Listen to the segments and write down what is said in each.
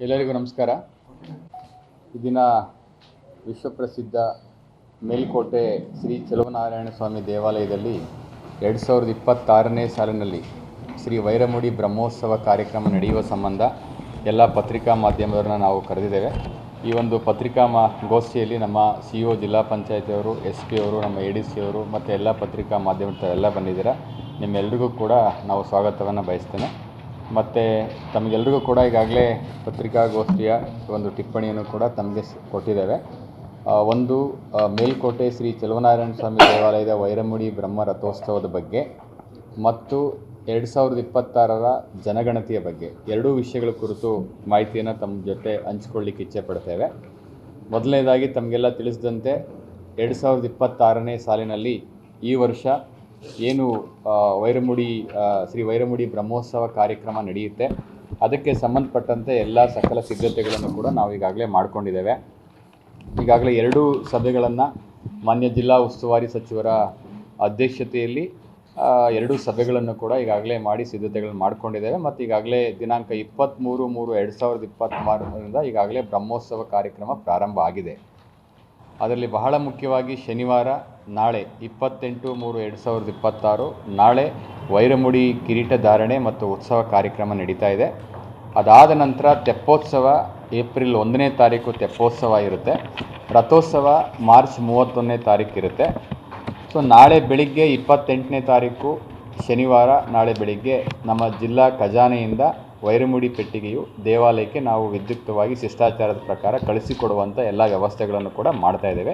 ಎಲ್ಲರಿಗೂ ನಮಸ್ಕಾರ. ಇದೀನ ವಿಶ್ವಪ್ರಸಿದ್ಧ ಮೇಲ್ಕೋಟೆ ಶ್ರೀ ಚೆಲುವನಾರಾಯಣ ಸ್ವಾಮಿ ದೇವಾಲಯದಲ್ಲಿ 2026ನೇ ಸಾಲಿನಲ್ಲಿ ಶ್ರೀ ವೈರಮುಡಿ ಬ್ರಹ್ಮೋತ್ಸವ ಕಾರ್ಯಕ್ರಮ ನಡೆಯುವ ಸಂಬಂಧ ಎಲ್ಲ ಪತ್ರಿಕಾ ಮಾಧ್ಯಮದವರನ್ನ ನಾವು ಕರೆದಿದ್ದೇವೆ. ಈ ಒಂದು ಪತ್ರಿಕಾ ಗೋಷ್ಠಿಯಲ್ಲಿ ನಮ್ಮ CEO ಜಿಲ್ಲಾ ಪಂಚಾಯತಿಯವರು, SP ಅವರು, ನಮ್ಮ ADC ಅವರು ಮತ್ತು ಎಲ್ಲ ಪತ್ರಿಕಾ ಮಾಧ್ಯಮದವರೆಲ್ಲ ಬಂದಿದ್ದೀರಾ. ನಿಮ್ಮೆಲ್ಲರಿಗೂ ಕೂಡ ನಾವು ಸ್ವಾಗತವನ್ನು ಬಯಸ್ತೇನೆ. ಮತ್ತು ತಮಗೆಲ್ಲರಿಗೂ ಕೂಡ ಈಗಾಗಲೇ ಪತ್ರಿಕಾಗೋಷ್ಠಿಯ ಒಂದು ಟಿಪ್ಪಣಿಯನ್ನು ಕೂಡ ತಮಗೆ ಕೊಟ್ಟಿದ್ದೇವೆ. ಒಂದು ಮೇಲ್ಕೋಟೆ ಶ್ರೀ ಚೆಲುವನಾರಾಯಣ ಸ್ವಾಮಿ ದೇವಾಲಯದ ವೈರಮುಡಿ ಬ್ರಹ್ಮ ರಥೋತ್ಸವದ ಬಗ್ಗೆ ಮತ್ತು 2026ರ ಜನಗಣತಿಯ ಬಗ್ಗೆ ಎರಡೂ ವಿಷಯಗಳ ಕುರಿತು ಮಾಹಿತಿಯನ್ನು ತಮ್ಮ ಜೊತೆ ಹಂಚಿಕೊಳ್ಳಿಕ್ಕೆ ಇಚ್ಛೆ ಪಡ್ತೇವೆ. ಮೊದಲನೇದಾಗಿ ತಮಗೆಲ್ಲ ತಿಳಿಸಿದಂತೆ 2026ನೇ ಸಾಲಿನಲ್ಲಿ ಈ ವರ್ಷ ಏನು ಶ್ರೀ ವೈರಮುಡಿ ಬ್ರಹ್ಮೋತ್ಸವ ಕಾರ್ಯಕ್ರಮ ನಡೆಯುತ್ತೆ, ಅದಕ್ಕೆ ಸಂಬಂಧಪಟ್ಟಂತೆ ಎಲ್ಲ ಸಕಲ ಸಿದ್ಧತೆಗಳನ್ನು ಕೂಡ ನಾವು ಈಗಾಗಲೇ ಮಾಡಿಕೊಂಡಿದ್ದೇವೆ. ಈಗಾಗಲೇ 2 ಸಭೆಗಳನ್ನು ಮಾನ್ಯ ಜಿಲ್ಲಾ ಉಸ್ತುವಾರಿ ಸಚಿವರ ಅಧ್ಯಕ್ಷತೆಯಲ್ಲಿ 2 ಸಭೆಗಳನ್ನು ಕೂಡ ಈಗಾಗಲೇ ಮಾಡಿ ಸಿದ್ಧತೆಗಳನ್ನು ಮಾಡಿಕೊಂಡಿದ್ದೇವೆ. ಮತ್ತು ಈಗಾಗಲೇ ದಿನಾಂಕ 23/3/2023ರಿಂದ ಈಗಾಗಲೇ ಬ್ರಹ್ಮೋತ್ಸವ ಕಾರ್ಯಕ್ರಮ ಪ್ರಾರಂಭ ಆಗಿದೆ. ಅದರಲ್ಲಿ ಬಹಳ ಮುಖ್ಯವಾಗಿ ಶನಿವಾರ ನಾಳೆ 28/3/2026 ನಾಳೆ ವೈರಮುಡಿ ಕಿರೀಟ ಧಾರಣೆ ಮತ್ತು ಉತ್ಸವ ಕಾರ್ಯಕ್ರಮ ನಡೀತಾ ಇದೆ. ಅದಾದ ನಂತರ ತೆಪ್ಪೋತ್ಸವ ಏಪ್ರಿಲ್ 1ನೇ ತಾರೀಕು ತೆಪ್ಪೋತ್ಸವ ಇರುತ್ತೆ. ರಥೋತ್ಸವ ಮಾರ್ಚ್ 31ನೇ ತಾರೀಕು ಇರುತ್ತೆ. ಸೊ ನಾಳೆ ಬೆಳಿಗ್ಗೆ 28ನೇ ತಾರೀಕು ಶನಿವಾರ ನಾಳೆ ಬೆಳಿಗ್ಗೆ ನಮ್ಮ ಜಿಲ್ಲಾ ಖಜಾನೆಯಿಂದ ವೈರಮುಡಿ ಪೆಟ್ಟಿಗೆಯು ದೇವಾಲಯಕ್ಕೆ ನಾವು ವಿದ್ಯುಕ್ತವಾಗಿ ಶಿಷ್ಟಾಚಾರದ ಪ್ರಕಾರ ಕಳಿಸಿಕೊಡುವಂಥ ಎಲ್ಲ ವ್ಯವಸ್ಥೆಗಳನ್ನು ಕೂಡ ಮಾಡ್ತಾ ಇದ್ದೇವೆ.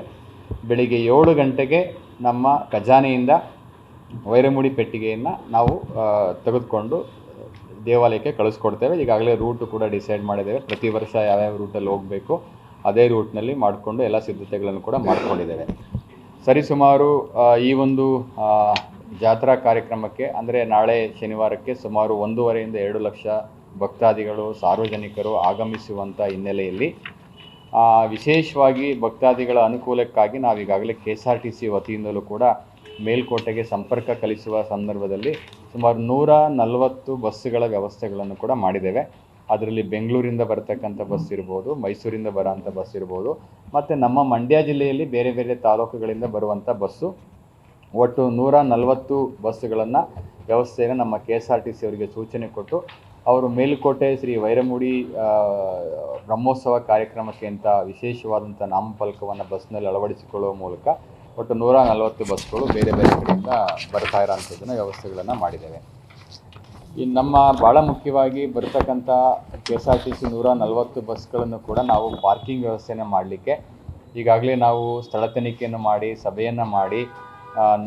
ಬೆಳಿಗ್ಗೆ 7 ಗಂಟೆಗೆ ನಮ್ಮ ಖಜಾನೆಯಿಂದ ವೈರಮುಡಿ ಪೆಟ್ಟಿಗೆಯನ್ನು ನಾವು ತೆಗೆದುಕೊಂಡು ದೇವಾಲಯಕ್ಕೆ ಕಳಿಸ್ಕೊಡ್ತೇವೆ. ಈಗಾಗಲೇ ರೂಟು ಕೂಡ ಡಿಸೈಡ್ ಮಾಡಿದ್ದೇವೆ. ಪ್ರತಿ ವರ್ಷ ಯಾವ್ಯಾವ ರೂಟಲ್ಲಿ ಹೋಗಬೇಕು ಅದೇ ರೂಟ್ನಲ್ಲಿ ಮಾಡಿಕೊಂಡು ಎಲ್ಲ ಸಿದ್ಧತೆಗಳನ್ನು ಕೂಡ ಮಾಡಿಕೊಂಡಿದ್ದೇವೆ. ಸರಿಸುಮಾರು ಈ ಒಂದು ಜಾತ್ರಾ ಕಾರ್ಯಕ್ರಮಕ್ಕೆ ಅಂದರೆ ನಾಳೆ ಶನಿವಾರಕ್ಕೆ ಸುಮಾರು 1.5 ರಿಂದ 2 ಲಕ್ಷ ಭಕ್ತಾದಿಗಳು ಸಾರ್ವಜನಿಕರು ಆಗಮಿಸುವಂಥ ಹಿನ್ನೆಲೆಯಲ್ಲಿ ವಿಶೇಷವಾಗಿ ಭಕ್ತಾದಿಗಳ ಅನುಕೂಲಕ್ಕಾಗಿ ನಾವು ಈಗಾಗಲೇ KSRTC ವತಿಯಿಂದಲೂ ಕೂಡ ಮೇಲ್ಕೋಟೆಗೆ ಸಂಪರ್ಕ ಕಲಿಸುವ ಸಂದರ್ಭದಲ್ಲಿ ಸುಮಾರು 140 ಬಸ್ಸುಗಳ ವ್ಯವಸ್ಥೆಗಳನ್ನು ಕೂಡ ಮಾಡಿದ್ದೇವೆ. ಅದರಲ್ಲಿ ಬೆಂಗಳೂರಿಂದ ಬರತಕ್ಕಂಥ ಬಸ್ ಇರ್ಬೋದು, ಮೈಸೂರಿಂದ ಬರೋಂಥ ಬಸ್ ಇರ್ಬೋದು, ಮತ್ತು ನಮ್ಮ ಮಂಡ್ಯ ಜಿಲ್ಲೆಯಲ್ಲಿ ಬೇರೆ ಬೇರೆ ತಾಲೂಕುಗಳಿಂದ ಬರುವಂಥ ಬಸ್ಸು ಒಟ್ಟು 140 ಬಸ್ಸುಗಳನ್ನು ವ್ಯವಸ್ಥೆಯನ್ನು ನಮ್ಮ KSRTC ಅವರಿಗೆ ಸೂಚನೆ ಕೊಟ್ಟು ಅವರು ಮೇಲುಕೋಟೆ ಶ್ರೀ ವೈರಮುಡಿ ಬ್ರಹ್ಮೋತ್ಸವ ಕಾರ್ಯಕ್ರಮಕ್ಕೆ ಅಂತ ವಿಶೇಷವಾದಂಥ ನಾಮಫಲಕವನ್ನು ಬಸ್ನಲ್ಲಿ ಅಳವಡಿಸಿಕೊಳ್ಳುವ ಮೂಲಕ ಒಟ್ಟು 140 ಬಸ್ಗಳು ಬೇರೆ ಬೇರೆ ಕಡೆಯಿಂದ ಬರ್ತಾ ಇರೋಂಥದ್ದನ್ನು ವ್ಯವಸ್ಥೆಗಳನ್ನು ಮಾಡಿದ್ದೇವೆ. ಇನ್ನು ನಮ್ಮ ಭಾಳ ಮುಖ್ಯವಾಗಿ ಬರ್ತಕ್ಕಂಥ KSRTC 140 ಬಸ್ಗಳನ್ನು ಕೂಡ ನಾವು ಪಾರ್ಕಿಂಗ್ ವ್ಯವಸ್ಥೆಯನ್ನು ಮಾಡಲಿಕ್ಕೆ ಈಗಾಗಲೇ ನಾವು ಸ್ಥಳ ತನಿಖೆಯನ್ನು ಮಾಡಿ ಸಭೆಯನ್ನು ಮಾಡಿ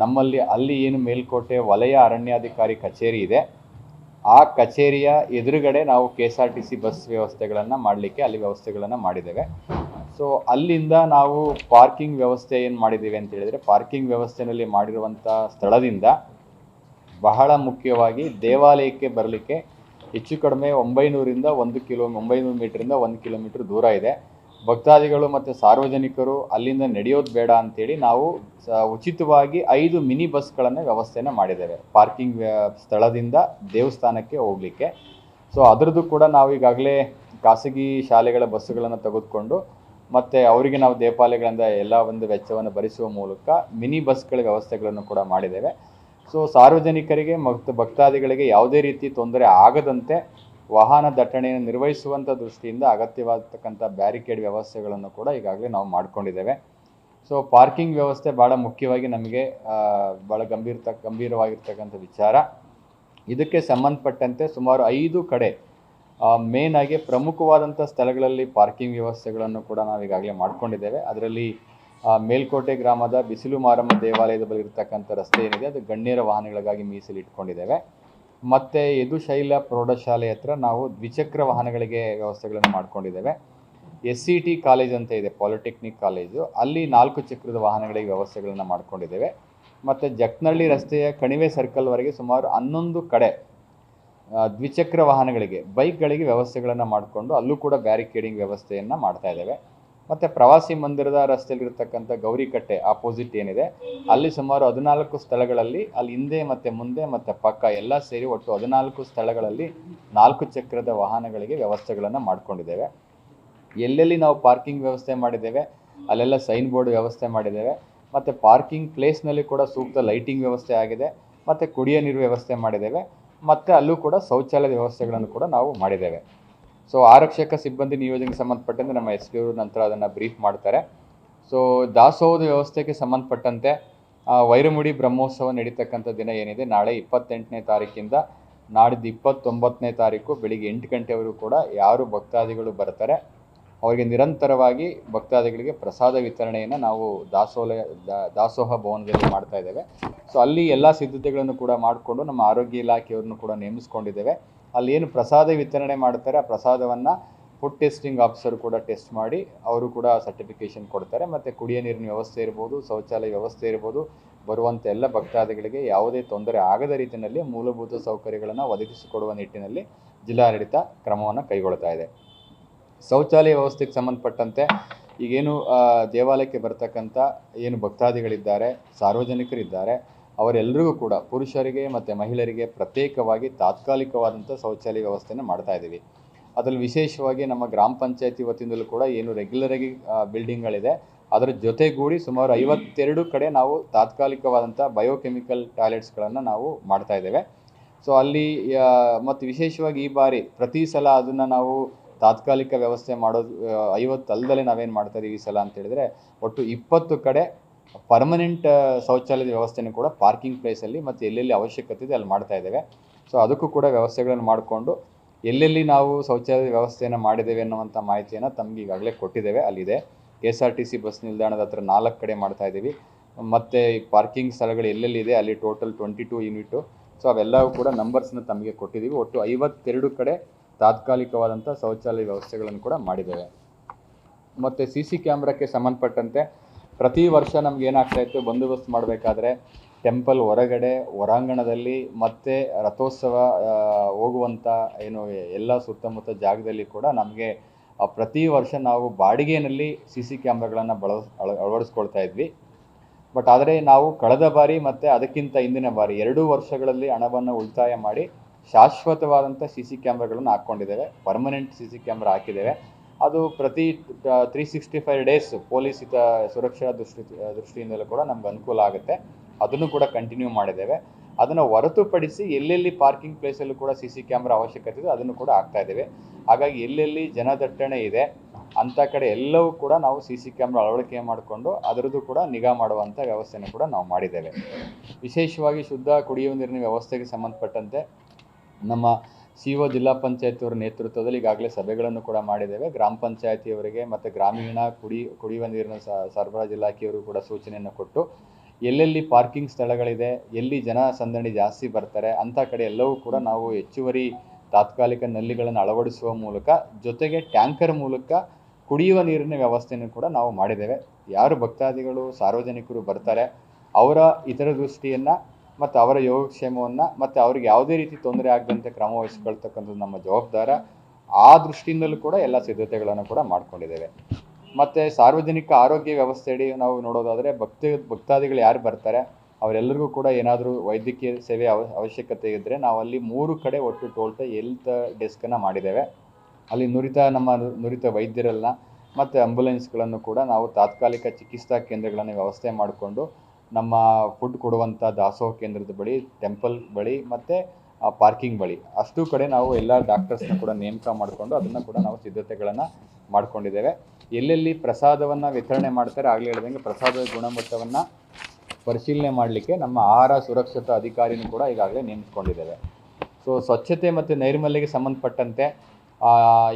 ನಮ್ಮಲ್ಲಿ ಅಲ್ಲಿ ಏನು ಮೇಲ್ಕೋಟೆ ವಲಯ ಅರಣ್ಯಾಧಿಕಾರಿ ಕಚೇರಿ ಇದೆ ಆ ಕಚೇರಿಯ ಎದುರುಗಡೆ ನಾವು KSRTC ಬಸ್ ವ್ಯವಸ್ಥೆಗಳನ್ನು ಮಾಡಲಿಕ್ಕೆ ಅಲ್ಲಿ ವ್ಯವಸ್ಥೆಗಳನ್ನು ಮಾಡಿದ್ದೇವೆ. ಸೊ ಅಲ್ಲಿಂದ ನಾವು ಪಾರ್ಕಿಂಗ್ ವ್ಯವಸ್ಥೆ ಏನು ಮಾಡಿದ್ದೀವಿ ಅಂತ ಹೇಳಿದರೆ, ಪಾರ್ಕಿಂಗ್ ವ್ಯವಸ್ಥೆಯಲ್ಲಿ ಮಾಡಿರುವಂಥ ಸ್ಥಳದಿಂದ ಬಹಳ ಮುಖ್ಯವಾಗಿ ದೇವಾಲಯಕ್ಕೆ ಬರಲಿಕ್ಕೆ ಹೆಚ್ಚು ಕಡಿಮೆ 900 ಮೀಟರಿಂದ 1 ಕಿಲೋಮೀಟರ್ ದೂರ ಇದೆ. ಭಕ್ತಾದಿಗಳು ಮತ್ತು ಸಾರ್ವಜನಿಕರು ಅಲ್ಲಿಂದ ನಡೆಯೋದು ಬೇಡ ಅಂಥೇಳಿ ನಾವು ಉಚಿತವಾಗಿ 5 ಮಿನಿ ಬಸ್ಗಳನ್ನು ವ್ಯವಸ್ಥೆಯನ್ನು ಮಾಡಿದ್ದೇವೆ ಪಾರ್ಕಿಂಗ್ ಸ್ಥಳದಿಂದ ದೇವಸ್ಥಾನಕ್ಕೆ ಹೋಗಲಿಕ್ಕೆ. ಸೊ ಅದರದ್ದು ಕೂಡ ನಾವು ಈಗಾಗಲೇ ಖಾಸಗಿ ಶಾಲೆಗಳ ಬಸ್ಸುಗಳನ್ನು ತೆಗೆದುಕೊಂಡು ಮತ್ತು ಅವರಿಗೆ ನಾವು ದೇವಾಲಯಗಳಿಂದ ಎಲ್ಲ ಒಂದು ವೆಚ್ಚವನ್ನು ಭರಿಸುವ ಮೂಲಕ ಮಿನಿ ಬಸ್ಗಳ ವ್ಯವಸ್ಥೆಗಳನ್ನು ಕೂಡ ಮಾಡಿದ್ದೇವೆ. ಸೊ ಸಾರ್ವಜನಿಕರಿಗೆ ಮತ್ತು ಭಕ್ತಾದಿಗಳಿಗೆ ಯಾವುದೇ ರೀತಿ ತೊಂದರೆ ಆಗದಂತೆ ವಾಹನ ದಟ್ಟಣೆಯನ್ನು ನಿರ್ವಹಿಸುವಂಥ ದೃಷ್ಟಿಯಿಂದ ಅಗತ್ಯವಾಗತಕ್ಕಂಥ ಬ್ಯಾರಿಕೇಡ್ ವ್ಯವಸ್ಥೆಗಳನ್ನು ಕೂಡ ಈಗಾಗಲೇ ನಾವು ಮಾಡಿಕೊಂಡಿದ್ದೇವೆ. ಸೊ ಪಾರ್ಕಿಂಗ್ ವ್ಯವಸ್ಥೆ ಭಾಳ ಮುಖ್ಯವಾಗಿ ನಮಗೆ ಭಾಳ ಗಂಭೀರವಾಗಿರ್ತಕ್ಕಂಥ ವಿಚಾರ. ಇದಕ್ಕೆ ಸಂಬಂಧಪಟ್ಟಂತೆ ಸುಮಾರು 5 ಕಡೆ ಮೇನಾಗಿ ಪ್ರಮುಖವಾದಂಥ ಸ್ಥಳಗಳಲ್ಲಿ ಪಾರ್ಕಿಂಗ್ ವ್ಯವಸ್ಥೆಗಳನ್ನು ಕೂಡ ನಾವು ಈಗಾಗಲೇ ಮಾಡಿಕೊಂಡಿದ್ದೇವೆ. ಅದರಲ್ಲಿ ಮೇಲ್ಕೋಟೆ ಗ್ರಾಮದ ಬಿಸಿಲು ಮಾರಮ್ಮ ದೇವಾಲಯದ ಬಳಿ ಇರತಕ್ಕಂಥ ರಸ್ತೆ ಏನಿದೆ ಅದು ಗಣ್ಯರ ವಾಹನಗಳಿಗಾಗಿ ಮೀಸಲಿಟ್ಕೊಂಡಿದ್ದೇವೆ. ಮತ್ತು ಯದುಶೈಲ ಪ್ರೌಢಶಾಲೆ ಹತ್ರ ನಾವು ದ್ವಿಚಕ್ರ ವಾಹನಗಳಿಗೆ ವ್ಯವಸ್ಥೆಗಳನ್ನು ಮಾಡಿಕೊಂಡಿದ್ದೇವೆ. SCT ಕಾಲೇಜ್ ಅಂತ ಇದೆ, ಪಾಲಿಟೆಕ್ನಿಕ್ ಕಾಲೇಜು, ಅಲ್ಲಿ 4 ಚಕ್ರದ ವಾಹನಗಳಿಗೆ ವ್ಯವಸ್ಥೆಗಳನ್ನು ಮಾಡಿಕೊಂಡಿದ್ದೇವೆ. ಮತ್ತು ಜಕ್ನಳ್ಳಿ ರಸ್ತೆಯ ಕಣಿವೆ ಸರ್ಕಲ್ವರೆಗೆ ಸುಮಾರು 11 ಕಡೆ ದ್ವಿಚಕ್ರ ವಾಹನಗಳಿಗೆ ಬೈಕ್ಗಳಿಗೆ ವ್ಯವಸ್ಥೆಗಳನ್ನು ಮಾಡಿಕೊಂಡು ಅಲ್ಲೂ ಕೂಡ ಬ್ಯಾರಿಕೇಡಿಂಗ್ ವ್ಯವಸ್ಥೆಯನ್ನು ಮಾಡ್ತಾ ಇದ್ದೇವೆ. ಮತ್ತು ಪ್ರವಾಸಿ ಮಂದಿರದ ರಸ್ತೆಯಲ್ಲಿರ್ತಕ್ಕಂಥ ಗೌರಿಕಟ್ಟೆ ಆಪೋಸಿಟ್ ಏನಿದೆ ಅಲ್ಲಿ ಸುಮಾರು 14 ಸ್ಥಳಗಳಲ್ಲಿ ಅಲ್ಲಿ ಹಿಂದೆ ಮತ್ತು ಮುಂದೆ ಮತ್ತು ಪಕ್ಕ ಎಲ್ಲ ಸೇರಿ ಒಟ್ಟು 14 ಸ್ಥಳಗಳಲ್ಲಿ 4 ಚಕ್ರದ ವಾಹನಗಳಿಗೆ ವ್ಯವಸ್ಥೆಗಳನ್ನು ಮಾಡಿಕೊಂಡಿದ್ದೇವೆ. ಎಲ್ಲೆಲ್ಲಿ ನಾವು ಪಾರ್ಕಿಂಗ್ ವ್ಯವಸ್ಥೆ ಮಾಡಿದ್ದೇವೆ ಅಲ್ಲೆಲ್ಲ ಸೈನ್ ಬೋರ್ಡ್ ವ್ಯವಸ್ಥೆ ಮಾಡಿದ್ದೇವೆ. ಮತ್ತು ಪಾರ್ಕಿಂಗ್ ಪ್ಲೇಸ್ನಲ್ಲಿ ಕೂಡ ಸೂಕ್ತ ಲೈಟಿಂಗ್ ವ್ಯವಸ್ಥೆ ಆಗಿದೆ ಮತ್ತು ಕುಡಿಯೋ ನೀರು ವ್ಯವಸ್ಥೆ ಮಾಡಿದ್ದೇವೆ. ಮತ್ತು ಅಲ್ಲೂ ಕೂಡ ಶೌಚಾಲಯದ ವ್ಯವಸ್ಥೆಗಳನ್ನು ಕೂಡ ನಾವು ಮಾಡಿದ್ದೇವೆ. ಸೊ ಆರಕ್ಷಕ ಸಿಬ್ಬಂದಿ ನಿಯೋಜನೆಗೆ ಸಂಬಂಧಪಟ್ಟಂತೆ ನಮ್ಮ ಎಸ್ ಪಿ ಅವರು ನಂತರ ಅದನ್ನು ಬ್ರೀಫ್ ಮಾಡ್ತಾರೆ. ಸೊ ದಾಸೋಹದ ವ್ಯವಸ್ಥೆಗೆ ಸಂಬಂಧಪಟ್ಟಂತೆ ವೈರಮುಡಿ ಬ್ರಹ್ಮೋತ್ಸವ ನಡೀತಕ್ಕಂಥ ದಿನ ಏನಿದೆ ನಾಳೆ 28ನೇ ತಾರೀಕಿಂದ ನಾಡಿದ್ದು 29ನೇ ತಾರೀಕು ಬೆಳಿಗ್ಗೆ 8 ಗಂಟೆವರೆಗೂ ಕೂಡ ಯಾರು ಭಕ್ತಾದಿಗಳು ಬರ್ತಾರೆ ಅವರಿಗೆ ನಿರಂತರವಾಗಿ ಭಕ್ತಾದಿಗಳಿಗೆ ಪ್ರಸಾದ ವಿತರಣೆಯನ್ನು ನಾವು ದಾಸೋಹ ಭವನದಲ್ಲಿ ಮಾಡ್ತಾ ಇದ್ದೇವೆ. ಸೊ ಅಲ್ಲಿ ಎಲ್ಲ ಸಿದ್ಧತೆಗಳನ್ನು ಕೂಡ ಮಾಡಿಕೊಂಡು ನಮ್ಮ ಆರೋಗ್ಯ ಇಲಾಖೆಯವ್ರನ್ನು ಕೂಡ ನೇಮಿಸ್ಕೊಂಡಿದ್ದೇವೆ. ಅಲ್ಲಿ ಏನು ಪ್ರಸಾದ ವಿತರಣೆ ಮಾಡ್ತಾರೆ ಆ ಪ್ರಸಾದವನ್ನು ಫುಡ್ ಟೆಸ್ಟಿಂಗ್ ಆಫೀಸರ್ ಕೂಡ ಟೆಸ್ಟ್ ಮಾಡಿ ಅವರು ಕೂಡ ಸರ್ಟಿಫಿಕೇಷನ್ ಕೊಡ್ತಾರೆ. ಮತ್ತು ಕುಡಿಯೋ ನೀರಿನ ವ್ಯವಸ್ಥೆ ಇರ್ಬೋದು, ಶೌಚಾಲಯ ವ್ಯವಸ್ಥೆ ಇರ್ಬೋದು, ಬರುವಂಥ ಎಲ್ಲ ಭಕ್ತಾದಿಗಳಿಗೆ ಯಾವುದೇ ತೊಂದರೆ ಆಗದ ರೀತಿಯಲ್ಲಿ ಮೂಲಭೂತ ಸೌಕರ್ಯಗಳನ್ನು ಒದಗಿಸಿಕೊಡುವ ನಿಟ್ಟಿನಲ್ಲಿ ಜಿಲ್ಲಾಡಳಿತ ಕ್ರಮವನ್ನು ಕೈಗೊಳ್ತಾ ಇದೆ. ಶೌಚಾಲಯ ವ್ಯವಸ್ಥೆಗೆ ಸಂಬಂಧಪಟ್ಟಂತೆ ಈಗೇನು ದೇವಾಲಯಕ್ಕೆ ಬರ್ತಕ್ಕಂಥ ಏನು ಭಕ್ತಾದಿಗಳಿದ್ದಾರೆ, ಸಾರ್ವಜನಿಕರಿದ್ದಾರೆ, ಅವರೆಲ್ಲರಿಗೂ ಕೂಡ ಪುರುಷರಿಗೆ ಮತ್ತು ಮಹಿಳೆಯರಿಗೆ ಪ್ರತ್ಯೇಕವಾಗಿ ತಾತ್ಕಾಲಿಕವಾದಂಥ ಶೌಚಾಲಯ ವ್ಯವಸ್ಥೆಯನ್ನು ಮಾಡ್ತಾ ಇದ್ದೀವಿ. ಅದರಲ್ಲಿ ವಿಶೇಷವಾಗಿ ನಮ್ಮ ಗ್ರಾಮ ಪಂಚಾಯತಿ ವತಿಯಿಂದಲೂ ಕೂಡ ಏನು ರೆಗ್ಯುಲರಾಗಿ ಬಿಲ್ಡಿಂಗ್ಗಳಿದೆ ಅದರ ಜೊತೆಗೂಡಿ ಸುಮಾರು 52 ಕಡೆ ನಾವು ತಾತ್ಕಾಲಿಕವಾದಂಥ ಬಯೋಕೆಮಿಕಲ್ ಟಾಯ್ಲೆಟ್ಸ್ಗಳನ್ನು ನಾವು ಮಾಡ್ತಾ ಇದ್ದೇವೆ. ಸೊ ಅಲ್ಲಿ ಮತ್ತು ವಿಶೇಷವಾಗಿ ಈ ಬಾರಿ ಪ್ರತಿ ಸಲ ಅದನ್ನು ನಾವು ತಾತ್ಕಾಲಿಕ ವ್ಯವಸ್ಥೆ ಮಾಡೋದು 50 ಅಲ್ಲದಲ್ಲೇ ನಾವೇನು ಮಾಡ್ತಾ ಇದ್ದೀವಿ ಈ ಸಲ ಅಂತ ಹೇಳಿದ್ರೆ ಒಟ್ಟು 20 ಕಡೆ ಪರ್ಮನೆಂಟ್ ಶೌಚಾಲಯದ ವ್ಯವಸ್ಥೆನೂ ಕೂಡ ಪಾರ್ಕಿಂಗ್ ಪ್ಲೇಸಲ್ಲಿ ಮತ್ತು ಎಲ್ಲೆಲ್ಲಿ ಅವಶ್ಯಕತೆ ಇದೆ ಅಲ್ಲಿ ಮಾಡ್ತಾ ಇದ್ದೇವೆ. ಸೊ ಅದಕ್ಕೂ ಕೂಡ ವ್ಯವಸ್ಥೆಗಳನ್ನು ಮಾಡಿಕೊಂಡು ಎಲ್ಲೆಲ್ಲಿ ನಾವು ಶೌಚಾಲಯದ ವ್ಯವಸ್ಥೆಯನ್ನು ಮಾಡಿದ್ದೇವೆ ಅನ್ನುವಂಥ ಮಾಹಿತಿಯನ್ನು ತಮಗೆ ಈಗಾಗಲೇ ಕೊಟ್ಟಿದ್ದೇವೆ. ಅಲ್ಲಿದೆ KSRTC ಬಸ್ ನಿಲ್ದಾಣದ ಹತ್ರ 4 ಕಡೆ ಮಾಡ್ತಾ ಇದ್ದೀವಿ. ಮತ್ತು ಪಾರ್ಕಿಂಗ್ ಸ್ಥಳಗಳು ಎಲ್ಲೆಲ್ಲಿದೆ ಅಲ್ಲಿ ಟೋಟಲ್ 22 ಯೂನಿಟು. ಸೊ ಅವೆಲ್ಲವೂ ಕೂಡ ನಂಬರ್ಸ್ನ ತಮಗೆ ಕೊಟ್ಟಿದ್ದೀವಿ. ಒಟ್ಟು 52 ಕಡೆ ತಾತ್ಕಾಲಿಕವಾದಂಥ ಶೌಚಾಲಯ ವ್ಯವಸ್ಥೆಗಳನ್ನು ಕೂಡ ಮಾಡಿದ್ದೇವೆ. ಮತ್ತು CC ಕ್ಯಾಮ್ರಾಕ್ಕೆ ಸಂಬಂಧಪಟ್ಟಂತೆ ಪ್ರತಿ ವರ್ಷ ನಮ್ಗೆ ಏನಾಗ್ತಾಯಿತ್ತು, ಬಂದೋಬಸ್ತ್ ಮಾಡಬೇಕಾದ್ರೆ ಟೆಂಪಲ್ ಹೊರಗಡೆ ಹೊರಾಂಗಣದಲ್ಲಿ ಮತ್ತು ರಥೋತ್ಸವ ಹೋಗುವಂಥ ಏನು ಎಲ್ಲ ಸುತ್ತಮುತ್ತ ಜಾಗದಲ್ಲಿ ಕೂಡ ನಮಗೆ ಪ್ರತಿ ವರ್ಷ ನಾವು ಬಾಡಿಗೆಯಲ್ಲಿ CC ಕ್ಯಾಮ್ರಾಗಳನ್ನು ಅಳವಡಿಸ್ಕೊಳ್ತಾ ಇದ್ವಿ. ಬಟ್ ಆದರೆ ನಾವು ಕಳೆದ ಬಾರಿ ಮತ್ತು ಅದಕ್ಕಿಂತ ಹಿಂದಿನ ಬಾರಿ 2 ವರ್ಷಗಳಲ್ಲಿ ಹಣವನ್ನು ಉಳಿತಾಯ ಮಾಡಿ ಶಾಶ್ವತವಾದಂಥ CC ಕ್ಯಾಮ್ರಾಗಳನ್ನು ಹಾಕ್ಕೊಂಡಿದ್ದೇವೆ. ಪರ್ಮನೆಂಟ್ CC ಕ್ಯಾಮ್ರಾ ಹಾಕಿದ್ದೇವೆ. ಅದು ಪ್ರತಿ 365 ಡೇಸ್ ಪೊಲೀಸ್ ಸುರಕ್ಷಾ ದೃಷ್ಟಿಯಿಂದಲೂ ಕೂಡ ನಮ್ಗೆ ಅನುಕೂಲ ಆಗುತ್ತೆ. ಅದನ್ನು ಕೂಡ ಕಂಟಿನ್ಯೂ ಮಾಡಿದ್ದೇವೆ. ಅದನ್ನು ಹೊರತುಪಡಿಸಿ ಎಲ್ಲೆಲ್ಲಿ ಪಾರ್ಕಿಂಗ್ ಪ್ಲೇಸಲ್ಲೂ ಕೂಡ CC ಕ್ಯಾಮ್ರಾ ಅವಶ್ಯಕತೆ ಇದೆ ಅದನ್ನು ಕೂಡ ಹಾಕ್ತಾ ಇದ್ದೇವೆ. ಹಾಗಾಗಿ ಎಲ್ಲೆಲ್ಲಿ ಜನದಟ್ಟಣೆ ಇದೆ ಅಂಥ ಕಡೆ ಎಲ್ಲವೂ ಕೂಡ ನಾವು CC ಕ್ಯಾಮ್ರಾ ಅಳವಡಿಕೆ ಮಾಡಿಕೊಂಡು ಅದರದ್ದು ಕೂಡ ನಿಗಾ ಮಾಡುವಂಥ ವ್ಯವಸ್ಥೆಯನ್ನು ಕೂಡ ನಾವು ಮಾಡಿದ್ದೇವೆ. ವಿಶೇಷವಾಗಿ ಶುದ್ಧ ಕುಡಿಯುವ ನೀರಿನ ವ್ಯವಸ್ಥೆಗೆ ಸಂಬಂಧಪಟ್ಟಂತೆ ನಮ್ಮ CO ಜಿಲ್ಲಾ ಪಂಚಾಯತಿಯವರ ನೇತೃತ್ವದಲ್ಲಿ ಈಗಾಗಲೇ ಸಭೆಗಳನ್ನು ಕೂಡ ಮಾಡಿದ್ದೇವೆ. ಗ್ರಾಮ ಪಂಚಾಯತಿಯವರಿಗೆ ಮತ್ತು ಗ್ರಾಮೀಣ ಕುಡಿಯುವ ನೀರಿನ ಸರಬರಾಜು ಇಲಾಖೆಯವರು ಕೂಡ ಸೂಚನೆಯನ್ನು ಕೊಟ್ಟು ಎಲ್ಲೆಲ್ಲಿ ಪಾರ್ಕಿಂಗ್ ಸ್ಥಳಗಳಿದೆ, ಎಲ್ಲಿ ಜನ ಸಂದಣಿ ಜಾಸ್ತಿ ಬರ್ತಾರೆ ಅಂಥ ಕಡೆ ಎಲ್ಲವೂ ಕೂಡ ನಾವು ಹೆಚ್ಚುವರಿ ತಾತ್ಕಾಲಿಕ ನಲ್ಲಿಗಳನ್ನು ಅಳವಡಿಸುವ ಮೂಲಕ ಜೊತೆಗೆ ಟ್ಯಾಂಕರ್ ಮೂಲಕ ಕುಡಿಯುವ ನೀರಿನ ವ್ಯವಸ್ಥೆಯನ್ನು ಕೂಡ ನಾವು ಮಾಡಿದ್ದೇವೆ. ಯಾರು ಭಕ್ತಾದಿಗಳು ಸಾರ್ವಜನಿಕರು ಬರ್ತಾರೆ ಅವರ ಹಿತದೃಷ್ಟಿಯನ್ನು ಮತ್ತು ಅವರ ಯೋಗಕ್ಷೇಮವನ್ನು ಮತ್ತು ಅವ್ರಿಗೆ ಯಾವುದೇ ರೀತಿ ತೊಂದರೆ ಆಗದಂತೆ ಕ್ರಮ ವಹಿಸಿಕೊಳ್ತಕ್ಕಂಥದ್ದು ನಮ್ಮ ಜವಾಬ್ದಾರ. ಆ ದೃಷ್ಟಿಯಿಂದಲೂ ಕೂಡ ಎಲ್ಲ ಸಿದ್ಧತೆಗಳನ್ನು ಕೂಡ ಮಾಡಿಕೊಂಡಿದ್ದೇವೆ. ಮತ್ತು ಸಾರ್ವಜನಿಕ ಆರೋಗ್ಯ ವ್ಯವಸ್ಥೆಯಡಿ ನಾವು ನೋಡೋದಾದರೆ ಭಕ್ತಾದಿಗಳು ಯಾರು ಬರ್ತಾರೆ ಅವರೆಲ್ಲರಿಗೂ ಕೂಡ ಏನಾದರೂ ವೈದ್ಯಕೀಯ ಸೇವೆ ಅವಶ್ಯಕತೆ ಇದ್ದರೆ ನಾವು ಅಲ್ಲಿ 3 ಕಡೆ ಒಟ್ಟು ಟೋಟಲ್ ಹೆಲ್ತ್ ಡೆಸ್ಕನ್ನು ಮಾಡಿದ್ದೇವೆ. ಅಲ್ಲಿ ನುರಿತ ವೈದ್ಯರನ್ನ ಮತ್ತು ಆಂಬ್ಯುಲೆನ್ಸ್ಗಳನ್ನು ಕೂಡ ನಾವು ತಾತ್ಕಾಲಿಕ ಚಿಕಿತ್ಸಾ ಕೇಂದ್ರಗಳನ್ನು ವ್ಯವಸ್ಥೆ ಮಾಡಿಕೊಂಡು ನಮ್ಮ ಫುಡ್ ಕೊಡುವಂಥ ದಾಸೋಹ ಕೇಂದ್ರದ ಬಳಿ, ಟೆಂಪಲ್ ಬಳಿ ಮತ್ತು ಪಾರ್ಕಿಂಗ್ ಬಳಿ ಅಷ್ಟು ಕಡೆ ನಾವು ಎಲ್ಲ ಡಾಕ್ಟರ್ಸ್ನ ಕೂಡ ನೇಮಕ ಮಾಡಿಕೊಂಡು ಅದನ್ನು ಕೂಡ ನಾವು ಸಿದ್ಧತೆಗಳನ್ನು ಮಾಡ್ಕೊಂಡಿದ್ದೇವೆ. ಎಲ್ಲೆಲ್ಲಿ ಪ್ರಸಾದವನ್ನು ವಿತರಣೆ ಮಾಡ್ತಾರೆ ಆಗಲೇ ಹೇಳಿದಂಗೆ ಪ್ರಸಾದದ ಗುಣಮಟ್ಟವನ್ನು ಪರಿಶೀಲನೆ ಮಾಡಲಿಕ್ಕೆ ನಮ್ಮ ಆಹಾರ ಸುರಕ್ಷತಾ ಅಧಿಕಾರಿನೂ ಕೂಡ ಈಗಾಗಲೇ ನೇಮಿಸ್ಕೊಂಡಿದ್ದೇವೆ. ಸೊ ಸ್ವಚ್ಛತೆ ಮತ್ತು ನೈರ್ಮಲ್ಯಕ್ಕೆ ಸಂಬಂಧಪಟ್ಟಂತೆ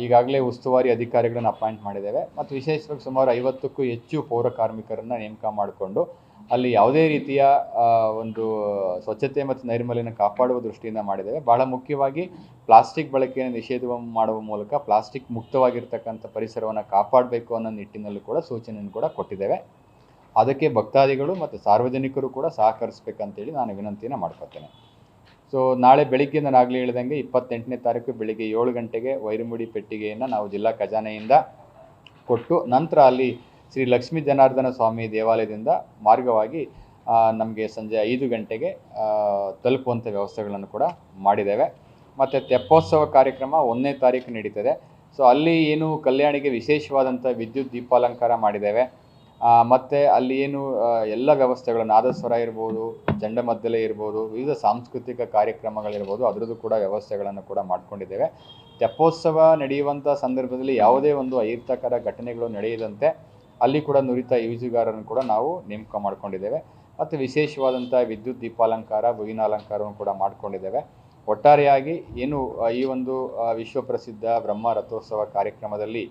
ಈಗಾಗಲೇ ಉಸ್ತುವಾರಿ ಅಧಿಕಾರಿಗಳನ್ನು ಅಪಾಯಿಂಟ್ ಮಾಡಿದ್ದೇವೆ. ಮತ್ತು ವಿಶೇಷವಾಗಿ ಸುಮಾರು 50ಕ್ಕೂ ಹೆಚ್ಚು ಪೌರ ಕಾರ್ಮಿಕರನ್ನು ನೇಮಕ ಮಾಡಿಕೊಂಡು ಅಲ್ಲಿ ಯಾವುದೇ ರೀತಿಯ ಒಂದು ಸ್ವಚ್ಛತೆ ಮತ್ತು ನೈರ್ಮಲ್ಯನ ಕಾಪಾಡುವ ದೃಷ್ಟಿಯಿಂದ ಮಾಡಿದ್ದೇವೆ. ಭಾಳ ಮುಖ್ಯವಾಗಿ ಪ್ಲಾಸ್ಟಿಕ್ ಬಳಕೆಯನ್ನು ನಿಷೇಧ ಮಾಡುವ ಮೂಲಕ ಪ್ಲಾಸ್ಟಿಕ್ ಮುಕ್ತವಾಗಿರ್ತಕ್ಕಂಥ ಪರಿಸರವನ್ನು ಕಾಪಾಡಬೇಕು ಅನ್ನೋ ನಿಟ್ಟಿನಲ್ಲೂ ಕೂಡ ಸೂಚನೆಯನ್ನು ಕೂಡ ಕೊಟ್ಟಿದ್ದೇವೆ. ಅದಕ್ಕೆ ಭಕ್ತಾದಿಗಳು ಮತ್ತು ಸಾರ್ವಜನಿಕರು ಕೂಡ ಸಹಕರಿಸಬೇಕಂತೇಳಿ ನಾನು ವಿನಂತಿಯನ್ನು ಮಾಡ್ಕೊತೇನೆ. ಸೊ ನಾಳೆ ಬೆಳಿಗ್ಗೆ ನಾನು ಆಗಲೇ ಹೇಳಿದಂಗೆ 28ನೇ ತಾರೀಕು ಬೆಳಿಗ್ಗೆ 7 ಗಂಟೆಗೆ ವೈರಮುಡಿ ಪೆಟ್ಟಿಗೆಯನ್ನು ನಾವು ಜಿಲ್ಲಾ ಖಜಾನೆಯಿಂದ ಕೊಟ್ಟು ನಂತರ ಅಲ್ಲಿ ಶ್ರೀ ಲಕ್ಷ್ಮೀ ಜನಾರ್ದನ ಸ್ವಾಮಿ ದೇವಾಲಯದಿಂದ ಮಾರ್ಗವಾಗಿ ನಮಗೆ ಸಂಜೆ 5 ಗಂಟೆಗೆ ತಲುಪುವಂಥ ವ್ಯವಸ್ಥೆಗಳನ್ನು ಕೂಡ ಮಾಡಿದ್ದೇವೆ. ಮತ್ತು ತೆಪ್ಪೋತ್ಸವ ಕಾರ್ಯಕ್ರಮ 1ನೇ ತಾರೀಕು ನಡೀತದೆ. ಸೊ ಅಲ್ಲಿ ಏನು ಕಲ್ಯಾಣಿಗೆ ವಿಶೇಷವಾದಂಥ ವಿದ್ಯುತ್ ದೀಪಾಲಂಕಾರ ಮಾಡಿದ್ದೇವೆ. ಮತ್ತು ಅಲ್ಲಿ ಏನು ಎಲ್ಲ ವ್ಯವಸ್ಥೆಗಳು ನಾದಸ್ವರ ಇರ್ಬೋದು, ಚಂಡಮದ್ದಲೆ ಇರ್ಬೋದು, ವಿವಿಧ ಸಾಂಸ್ಕೃತಿಕ ಕಾರ್ಯಕ್ರಮಗಳಿರ್ಬೋದು, ಅದರದ್ದು ಕೂಡ ವ್ಯವಸ್ಥೆಗಳನ್ನು ಕೂಡ ಮಾಡ್ಕೊಂಡಿದ್ದೇವೆ. ತೆಪ್ಪೋತ್ಸವ ನಡೆಯುವಂಥ ಸಂದರ್ಭದಲ್ಲಿ ಯಾವುದೇ ಒಂದು ಅಹಿತಕರ ಘಟನೆಗಳು ನಡೆಯದಂತೆ ಅಲ್ಲಿ ಕೂಡ ನುರಿತ ಈಜುಗಾರರನ್ನು ಕೂಡ ನಾವು ನೇಮಕ ಮಾಡ್ಕೊಂಡಿದ್ದೇವೆ. ಮತ್ತು ವಿಶೇಷವಾದಂಥ ವಿದ್ಯುತ್ ದೀಪಾಲಂಕಾರ, ಹೂವಿನ ಅಲಂಕಾರವನ್ನು ಕೂಡ ಮಾಡ್ಕೊಂಡಿದ್ದೇವೆ. ಒಟ್ಟಾರೆಯಾಗಿ ಏನು ಈ ಒಂದು ವಿಶ್ವಪ್ರಸಿದ್ಧ ಬ್ರಹ್ಮ ರಥೋತ್ಸವ ಕಾರ್ಯಕ್ರಮದಲ್ಲಿ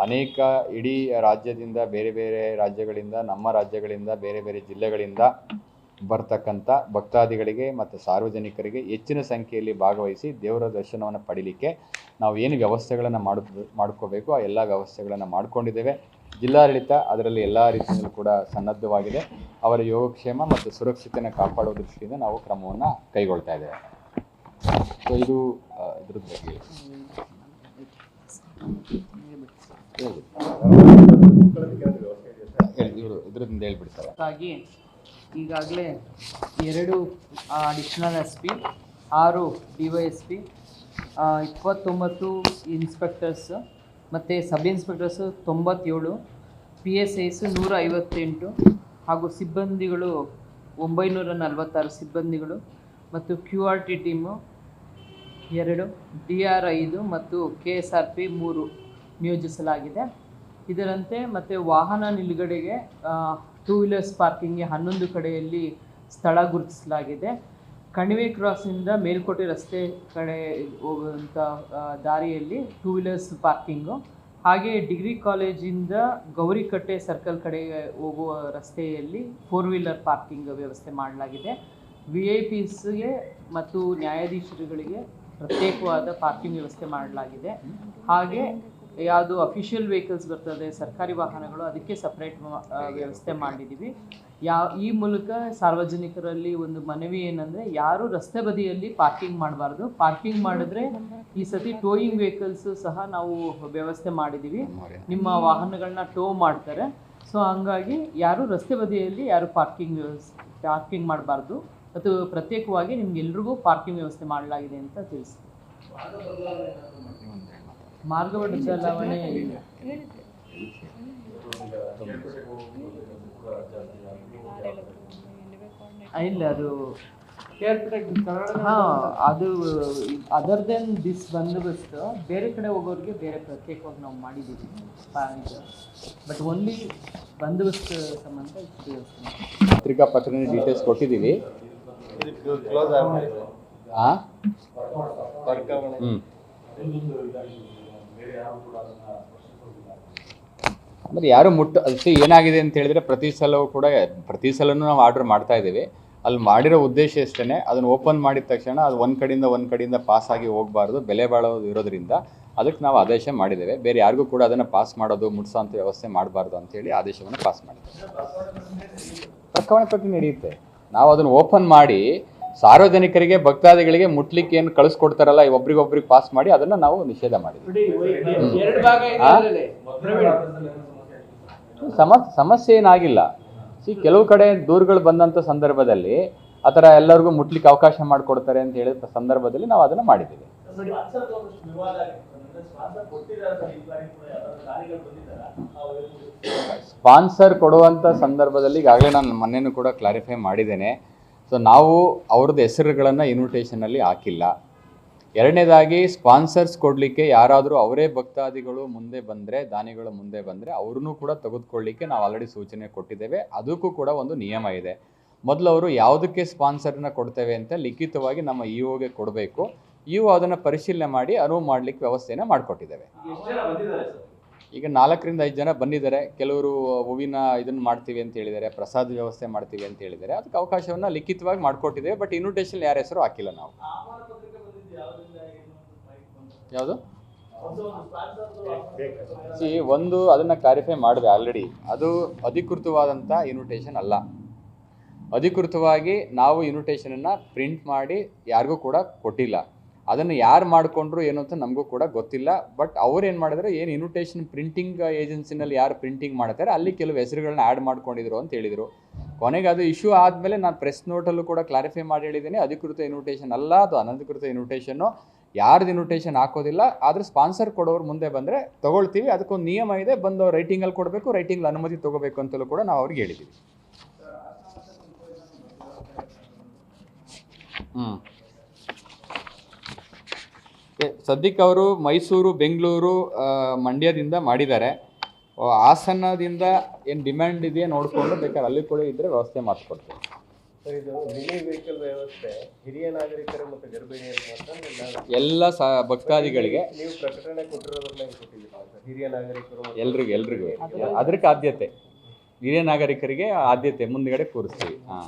ಅನೇಕ ಇಡೀ ರಾಜ್ಯದಿಂದ, ಬೇರೆ ಬೇರೆ ರಾಜ್ಯಗಳಿಂದ, ನಮ್ಮ ರಾಜ್ಯಗಳಿಂದ, ಬೇರೆ ಬೇರೆ ಜಿಲ್ಲೆಗಳಿಂದ ಬರ್ತಕ್ಕಂಥ ಭಕ್ತಾದಿಗಳಿಗೆ ಮತ್ತು ಸಾರ್ವಜನಿಕರಿಗೆ ಹೆಚ್ಚಿನ ಸಂಖ್ಯೆಯಲ್ಲಿ ಭಾಗವಹಿಸಿ ದೇವರ ದರ್ಶನವನ್ನು ಪಡೀಲಿಕ್ಕೆ ನಾವು ಏನು ವ್ಯವಸ್ಥೆಗಳನ್ನು ಮಾಡ್ಕೋಬೇಕು ಆ ಎಲ್ಲ ವ್ಯವಸ್ಥೆಗಳನ್ನು ಮಾಡಿಕೊಂಡಿದ್ದೇವೆ. ಜಿಲ್ಲಾಡಳಿತ ಅದರಲ್ಲಿ ಎಲ್ಲ ರೀತಿಯಲ್ಲೂ ಕೂಡ ಸನ್ನದ್ಧವಾಗಿದೆ. ಅವರ ಯೋಗಕ್ಷೇಮ ಮತ್ತು ಸುರಕ್ಷತೆಯನ್ನು ಕಾಪಾಡುವ ದೃಷ್ಟಿಯಿಂದ ನಾವು ಕ್ರಮವನ್ನು ಕೈಗೊಳ್ತಾ ಇದ್ದೇವೆ. ಸೊ ಇದು ಇದ್ರದ್ದು ಬಗ್ಗೆ ಇದ್ರದಿಂದ ಹೇಳ್ಬಿಡ್ತಾರೆ. ಈಗಾಗಲೇ 2 ಅಡಿಷನಲ್ SP, 6 DYSP, 29 ಇನ್ಸ್ಪೆಕ್ಟರ್ಸ್ ಮತ್ತು ಸಬ್ ಇನ್ಸ್ಪೆಕ್ಟರ್ಸ್ 97, PSIs 158 ಹಾಗೂ ಸಿಬ್ಬಂದಿಗಳು 946 ಸಿಬ್ಬಂದಿಗಳು ಮತ್ತು QRT ಟೀಮು 2, DR 5 ಮತ್ತು KSRP 3 ನಿಯೋಜಿಸಲಾಗಿದೆ. ಇದರಂತೆ ಮತ್ತು ವಾಹನ ನಿಲುಗಡೆಗೆ 2 ವೀಲರ್ಸ್ ಪಾರ್ಕಿಂಗ್ಗೆ 11 ಕಡೆಯಲ್ಲಿ ಸ್ಥಳ ಗುರುತಿಸಲಾಗಿದೆ. ಕಣಿವೆ ಕ್ರಾಸಿಂದ ಮೇಲ್ಕೋಟೆ ರಸ್ತೆ ಕಡೆ ಹೋಗುವಂಥ ದಾರಿಯಲ್ಲಿ 2 ವೀಲರ್ಸ್ ಪಾರ್ಕಿಂಗು, ಹಾಗೆ ಡಿಗ್ರಿ ಕಾಲೇಜಿಂದ ಗೌರಿಕಟ್ಟೆ ಸರ್ಕಲ್ ಕಡೆಗೆ ಹೋಗುವ ರಸ್ತೆಯಲ್ಲಿ 4 ವೀಲರ್ ಪಾರ್ಕಿಂಗ್ ವ್ಯವಸ್ಥೆ ಮಾಡಲಾಗಿದೆ. VIPಸ್ಗೆ ಮತ್ತು ನ್ಯಾಯಾಧೀಶರುಗಳಿಗೆ ಪ್ರತ್ಯೇಕವಾದ ಪಾರ್ಕಿಂಗ್ ವ್ಯವಸ್ಥೆ ಮಾಡಲಾಗಿದೆ. ಹಾಗೆ ಯಾವುದು ಅಫಿಷಿಯಲ್ ವೆಹಿಕಲ್ಸ್ ಬರ್ತದೆ, ಸರ್ಕಾರಿ ವಾಹನಗಳು, ಅದಕ್ಕೆ ಸಪ್ರೇಟ್ ವ್ಯವಸ್ಥೆ ಮಾಡಿದ್ದೀವಿ. ಈ ಮೂಲಕ ಸಾರ್ವಜನಿಕರಲ್ಲಿ ಒಂದು ಮನವಿ ಏನಂದರೆ, ಯಾರು ರಸ್ತೆ ಬದಿಯಲ್ಲಿ ಪಾರ್ಕಿಂಗ್ ಮಾಡಬಾರ್ದು. ಪಾರ್ಕಿಂಗ್ ಮಾಡಿದ್ರೆ ಈ ಸತಿ ಟೋಯಿಂಗ್ ವೆಹಿಕಲ್ಸ್ ಸಹ ನಾವು ವ್ಯವಸ್ಥೆ ಮಾಡಿದ್ದೀವಿ. ನಿಮ್ಮ ವಾಹನಗಳನ್ನ ಟೋ ಮಾಡ್ತಾರೆ. ಸೊ ಹಂಗಾಗಿ ಯಾರು ರಸ್ತೆ ಬದಿಯಲ್ಲಿ ಯಾರು ಪಾರ್ಕಿಂಗ್ ಮಾಡಬಾರ್ದು. ಮತ್ತು ಪ್ರತ್ಯೇಕವಾಗಿ ನಿಮ್ಗೆಲ್ರಿಗೂ ಪಾರ್ಕಿಂಗ್ ವ್ಯವಸ್ಥೆ ಮಾಡಲಾಗಿದೆ ಅಂತ ತಿಳಿಸಿ. ಮಾರ್ಗ ಬದಲಾವಣೆ ಇಲ್ಲ, ಅದು ಅದು ಅದರ್ ದೆನ್ ದಿಸ್ ಬಂದೋಬಸ್ತ್ ಬೇರೆ ಕಡೆ ಹೋಗೋರಿಗೆ ಬೇರೆ ಪ್ರತ್ಯೇಕವಾಗಿ ನಾವು ಮಾಡಿದ್ದೀವಿ. ಬಟ್ ಓನ್ಲಿ ಬಂದೋಬಸ್ತ್ ಸಂಬಂಧ ಪತ್ರಿಕಾ ಪ್ರಕಟಣೆ ಡೀಟೇಲ್ಸ್ ಕೊಟ್ಟಿದ್ದೀವಿ. ಅಂದರೆ ಯಾರು ಏನಾಗಿದೆ ಅಂತ ಹೇಳಿದ್ರೆ ಪ್ರತಿ ಸಲವೂ ನಾವು ಆರ್ಡರ್ ಮಾಡ್ತಾ ಇದ್ದೀವಿ. ಅಲ್ಲಿ ಮಾಡಿರೋ ಉದ್ದೇಶ ಅಷ್ಟೇ, ಅದನ್ನು ಓಪನ್ ಮಾಡಿದ ತಕ್ಷಣ ಅದು ಒಂದು ಕಡೆಯಿಂದ ಪಾಸ್ ಆಗಿ ಹೋಗಬಾರ್ದು, ಬೆಲೆ ಬಾಳೋದು ಇರೋದ್ರಿಂದ ಅದಕ್ಕೆ ನಾವು ಆದೇಶ ಮಾಡಿದ್ದೇವೆ. ಬೇರೆ ಯಾರಿಗೂ ಕೂಡ ಅದನ್ನು ಪಾಸ್ ಮಾಡೋದು, ಮುಟ್ಸೋಂಥ ವ್ಯವಸ್ಥೆ ಮಾಡಬಾರ್ದು ಅಂತೇಳಿ ಆದೇಶವನ್ನು ಪಾಸ್ ಮಾಡಿದ್ದೇವೆ. ಪ್ರಕರಣ ಪ್ರಕ್ರಿಯೆ ನಡೆಯುತ್ತೆ. ನಾವು ಅದನ್ನು ಓಪನ್ ಮಾಡಿ ಸಾರ್ವಜನಿಕರಿಗೆ, ಭಕ್ತಾದಿಗಳಿಗೆ ಮುಟ್ಲಿಕ್ಕೆ ಏನು ಕಳಿಸ್ಕೊಡ್ತಾರಲ್ಲ, ಒಬ್ರಿಗೊಬ್ರಿಗೆ ಪಾಸ್ ಮಾಡಿ ಅದನ್ನು ನಾವು ನಿಷೇಧ ಮಾಡಿದ್ವಿ. ಸಮಸ್ಯೆ ಏನಾಗಿಲ್ಲ. ಕೆಲವು ಕಡೆ ದೂರುಗಳು ಬಂದಂಥ ಸಂದರ್ಭದಲ್ಲಿ ಆ ಥರ ಎಲ್ಲರಿಗೂ ಮುಟ್ಲಿಕ್ಕೆ ಅವಕಾಶ ಮಾಡಿಕೊಡ್ತಾರೆ ಅಂತ ಹೇಳಿದ ಸಂದರ್ಭದಲ್ಲಿ ನಾವು ಅದನ್ನು ಮಾಡಿದ್ದೀವಿ. ಸ್ಪಾನ್ಸರ್ ಕೊಡುವಂಥ ಸಂದರ್ಭದಲ್ಲಿ ಈಗಾಗಲೇ ನಾನು ಮೊನ್ನೆನೂ ಕೂಡ ಕ್ಲಾರಿಫೈ ಮಾಡಿದ್ದೇನೆ. ಸೊ ನಾವು ಅವ್ರದ್ದು ಹೆಸರುಗಳನ್ನು ಇನ್ವಿಟೇಷನಲ್ಲಿ ಹಾಕಿಲ್ಲ. ಎರಡನೇದಾಗಿ ಸ್ಪಾನ್ಸರ್ಸ್ ಕೊಡಲಿಕ್ಕೆ ಯಾರಾದರೂ ಅವರೇ ಭಕ್ತಾದಿಗಳು ಮುಂದೆ ಬಂದರೆ, ದಾನಿಗಳು ಮುಂದೆ ಬಂದರೆ ಅವ್ರನ್ನೂ ಕೂಡ ತೆಗೆದುಕೊಳ್ಳಿಕ್ಕೆ ನಾವು ಆಲ್ರೆಡಿ ಸೂಚನೆ ಕೊಟ್ಟಿದ್ದೇವೆ. ಅದಕ್ಕೂ ಕೂಡ ಒಂದು ನಿಯಮ ಇದೆ. ಮೊದಲು ಅವರು ಯಾವುದಕ್ಕೆ ಸ್ಪಾನ್ಸರ್ನ ಕೊಡ್ತೇವೆ ಅಂತ ಲಿಖಿತವಾಗಿ ನಮ್ಮ ಇಒಗೆ ಕೊಡಬೇಕು. ಇಒ ಅದನ್ನು ಪರಿಶೀಲನೆ ಮಾಡಿ ಅನುವು ಮಾಡಲಿಕ್ಕೆ ವ್ಯವಸ್ಥೆಯನ್ನು ಮಾಡಿಕೊಟ್ಟಿದ್ದೇವೆ. ಈಗ 4ರಿಂದ 5 ಜನ ಬಂದಿದ್ದಾರೆ. ಕೆಲವರು ಹೂವಿನ ಇದನ್ನು ಮಾಡ್ತೀವಿ ಅಂತ ಹೇಳಿದ್ದಾರೆ, ಪ್ರಸಾದ ವ್ಯವಸ್ಥೆ ಮಾಡ್ತೀವಿ ಅಂತ ಹೇಳಿದ್ದಾರೆ. ಅದಕ್ಕೆ ಅವಕಾಶವನ್ನು ಲಿಖಿತವಾಗಿ ಮಾಡಿಕೊಟ್ಟಿದ್ದೇವೆ. ಬಟ್ ಇನ್ವಿಟೇಷನ್ ಯಾರ ಹೆಸರು ಹಾಕಿಲ್ಲ ನಾವು. ಯಾವುದು ಒಂದು ಅದನ್ನು ಕ್ಲಾರಿಫೈ ಮಾಡಿದೆ ಆಲ್ರೆಡಿ. ಅದು ಅಧಿಕೃತವಾದಂಥ ಇನ್ವಿಟೇಷನ್ ಅಲ್ಲ. ಅಧಿಕೃತವಾಗಿ ನಾವು ಇನ್ವಿಟೇಷನನ್ನು ಪ್ರಿಂಟ್ ಮಾಡಿ ಯಾರಿಗೂ ಕೂಡ ಕೊಟ್ಟಿಲ್ಲ. ಅದನ್ನು ಯಾರು ಮಾಡಿಕೊಂಡ್ರು ಏನು ಅಂತ ನಮಗೂ ಕೂಡ ಗೊತ್ತಿಲ್ಲ. ಬಟ್ ಅವ್ರು ಏನು ಮಾಡಿದ್ರೆ, ಏನು ಇನ್ವಿಟೇಷನ್ ಪ್ರಿಂಟಿಂಗ್ ಏಜೆನ್ಸಿನಲ್ಲಿ ಯಾರು ಪ್ರಿಂಟಿಂಗ್ ಮಾಡ್ತಾರೆ ಅಲ್ಲಿ ಕೆಲವು ಹೆಸರುಗಳನ್ನ ಆ್ಯಡ್ ಮಾಡ್ಕೊಂಡಿದ್ರು ಅಂತ ಹೇಳಿದರು. ಕೊನೆಗೆ ಅದು ಇಶ್ಯೂ ಆದಮೇಲೆ ನಾನು ಪ್ರೆಸ್ ನೋಟಲ್ಲೂ ಕೂಡ ಕ್ಲಾರಿಫೈ ಮಾಡಿ ಹೇಳಿದ್ದೀನಿ, ಅಧಿಕೃತ ಇನ್ವಿಟೇಷನ್ ಅಲ್ಲ, ಅದು ಅನಧಿಕೃತ ಇನ್ವಿಟೇಷನ್ನು. ಯಾರ್ದು ಇನ್ವಿಟೇಷನ್ ಹಾಕೋದಿಲ್ಲ, ಆದರೆ ಸ್ಪಾನ್ಸರ್ ಕೊಡೋರು ಮುಂದೆ ಬಂದರೆ ತೊಗೊಳ್ತೀವಿ. ಅದಕ್ಕೊಂದು ನಿಯಮ ಇದೆ, ಬಂದು ರೈಟಿಂಗಲ್ಲಿ ಕೊಡಬೇಕು, ರೈಟಿಂಗಲ್ಲಿ ಅನುಮತಿ ತೊಗೋಬೇಕು ಅಂತಲೂ ಕೂಡ ನಾವು ಅವ್ರಿಗೆ ಹೇಳಿದ್ದೀವಿ. ಸದ್ಯಕ್ಕೆ ಅವರು ಮೈಸೂರು, ಬೆಂಗಳೂರು, ಮಂಡ್ಯದಿಂದ ಮಾಡಿದ್ದಾರೆ. ಹಾಸನದಿಂದ ಏನು ಡಿಮ್ಯಾಂಡ್ ಇದೆಯಾ ನೋಡಿಕೊಂಡು ಬೇಕಾದ್ರೆ ಅಲ್ಲಿ ಕೂಡ ಇದ್ದರೆ ವ್ಯವಸ್ಥೆ ಮಾಡಿಸ್ಕೊಡ್ತೀವಿ. ಸರ್, ಇದು ಮಿನಿ ವೆಹಿಕಲ್ ವ್ಯವಸ್ಥೆ ಹಿರಿಯ ನಾಗರಿಕರು ಮತ್ತು ಗರ್ಭಿಣಿಯರು ಮಾತ್ರ ಎಲ್ಲ ಭಕ್ತಾದಿಗಳಿಗೆ ನೀವು ಪ್ರಕಟಣೆ ಕೊಟ್ಟಿರೋದ್ರನ್ನ ಕೊಟ್ಟಿದ್ದೀರಾ ಸರ್? ಹಿರಿಯ ನಾಗರಿಕರು ಎಲ್ರಿಗೂ ಅದಕ್ಕೆ ಆದ್ಯತೆ, ಹಿರಿಯ ನಾಗರಿಕರಿಗೆ ಆದ್ಯತೆ ಮುಂದ್ಗಡೆ ಕೂರಿಸ್ತೀವಿ. ಹಾಂ,